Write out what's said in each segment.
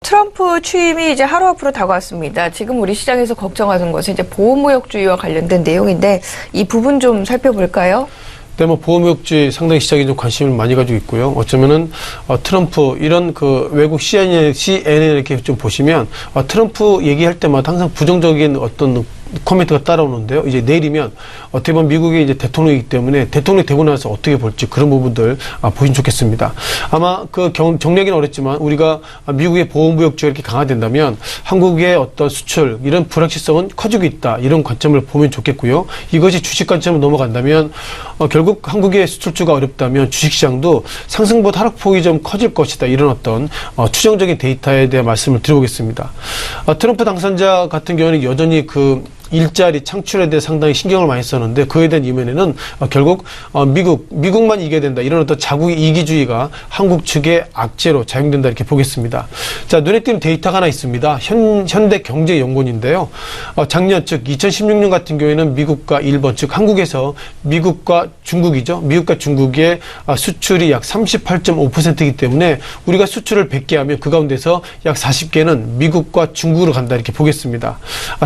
트럼프 취임이 이제 하루 앞으로 다가왔습니다. 지금 우리 시장에서 걱정하는 것은 이제 보호무역주의와 관련된 내용인데 이 부분 좀 살펴볼까요? 네, 보호무역주의 상당히 시장에 좀 관심을 많이 가지고 있고요. 어쩌면은 트럼프 이런 그 외국 CNN 이렇게 좀 보시면 트럼프 얘기할 때마다 항상 부정적인 어떤 코멘트가 따라오는데요. 이제 내일이면 어떻게 보면 미국의 이제 대통령이기 때문에 대통령이 되고 나서 어떻게 볼지 그런 부분들 보시면 좋겠습니다. 아마 그 정리하기는 어렵지만 우리가 미국의 보호무역주의가 이렇게 강화된다면 한국의 어떤 수출 이런 불확실성은 커지고 있다. 이런 관점을 보면 좋겠고요. 이것이 주식 관점으로 넘어간다면 결국 한국의 수출주가 어렵다면 주식시장도 상승보다 하락폭이 좀 커질 것이다. 이런 어떤 추정적인 데이터에 대한 말씀을 드려보겠습니다. 트럼프 당선자 같은 경우는 여전히 그 일자리 창출에 대해 상당히 신경을 많이 썼는데 그에 대한 이면에는 결국 미국만 이겨야 된다 이런 어떤 자국 이기주의가 한국 측의 악재로 작용된다 이렇게 보겠습니다. 자, 눈에 띄는 데이터가 하나 있습니다. 현대경제연구원인데요. 작년 즉 2016년 같은 경우에는 미국과 일본 즉 한국에서 미국과 중국이죠. 미국과 중국의 수출이 약 38.5%이기 때문에 우리가 수출을 100개 하면 그 가운데서 약 40개는 미국과 중국으로 간다 이렇게 보겠습니다.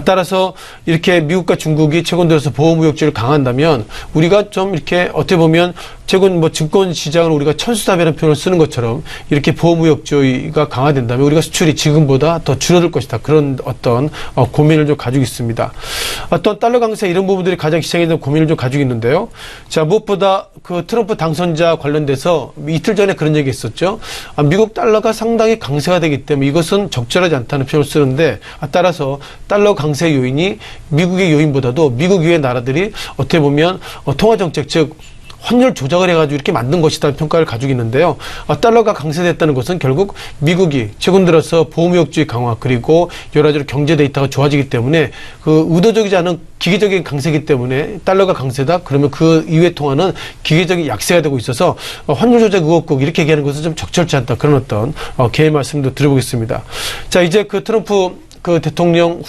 따라서 이렇게 미국과 중국이 최근 들어서 보호무역주의를 강한다면 우리가 좀 이렇게 어떻게 보면 최근 증권 시장을 우리가 천수답이라는 표현을 쓰는 것처럼 이렇게 보호무역주의가 강화된다면 우리가 수출이 지금보다 더 줄어들 것이다. 그런 어떤 고민을 좀 가지고 있습니다. 어떤 달러 강세 이런 부분들이 가장 시장에 대한 고민을 좀 가지고 있는데요. 자, 무엇보다 그 트럼프 당선자 관련돼서 이틀 전에 그런 얘기 있었죠. 미국 달러가 상당히 강세가 되기 때문에 이것은 적절하지 않다는 표현을 쓰는데 따라서 달러 강세 요인이 미국의 요인보다도 미국 이외의 나라들이 어떻게 보면 통화정책 즉 환율 조작을 해가지고 이렇게 만든 것이라는 평가를 가지고 있는데요. 달러가 강세됐다는 것은 결국 미국이 최근 들어서 보호무역주의 강화 그리고 여러 가지로 경제 데이터가 좋아지기 때문에 그 의도적이지 않은 기계적인 강세이기 때문에 달러가 강세다. 그러면 그 이외 통화는 기계적인 약세가 되고 있어서 환율 조작 의혹 이렇게 얘기하는 것은 좀 적절치 않다. 그런 어떤 개의 말씀도 드려보겠습니다. 자, 이제 그 트럼프 그 대통령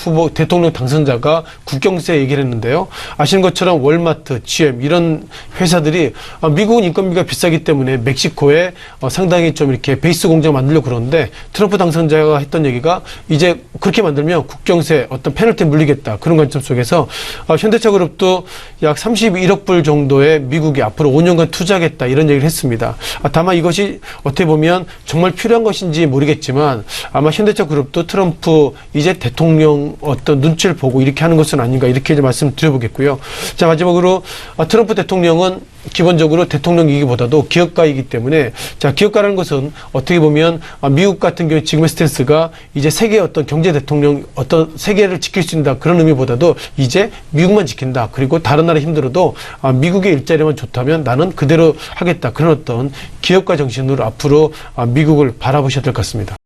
당선자가 국경세 얘기를 했는데요. 아시는 것처럼 월마트, GM 이런 회사들이 미국은 인건비가 비싸기 때문에 멕시코에 상당히 좀 이렇게 베이스 공장 만들려고 그러는데 트럼프 당선자가 했던 얘기가 이제 그렇게 만들면 국경세 어떤 페널티 물리겠다. 그런 관점 속에서 현대차그룹도 약 31억 불 정도의 미국이 앞으로 5년간 투자하겠다. 이런 얘기를 했습니다. 다만 이것이 어떻게 보면 정말 필요한 것인지 모르겠지만 아마 현대차그룹도 트럼프 이제 대통령 어떤 눈치를 보고 이렇게 하는 것은 아닌가 이렇게 말씀드려보겠고요. 자, 마지막으로 트럼프 대통령은 기본적으로 대통령이기보다도 기업가이기 때문에 자, 기업가라는 것은 어떻게 보면 미국 같은 경우 지금의 스탠스가 이제 세계 어떤 경제 대통령 어떤 세계를 지킬 수 있다 그런 의미보다도 이제 미국만 지킨다. 그리고 다른 나라 힘들어도 미국의 일자리만 좋다면 나는 그대로 하겠다. 그런 어떤 기업가 정신으로 앞으로 미국을 바라보셔야 될 것 같습니다.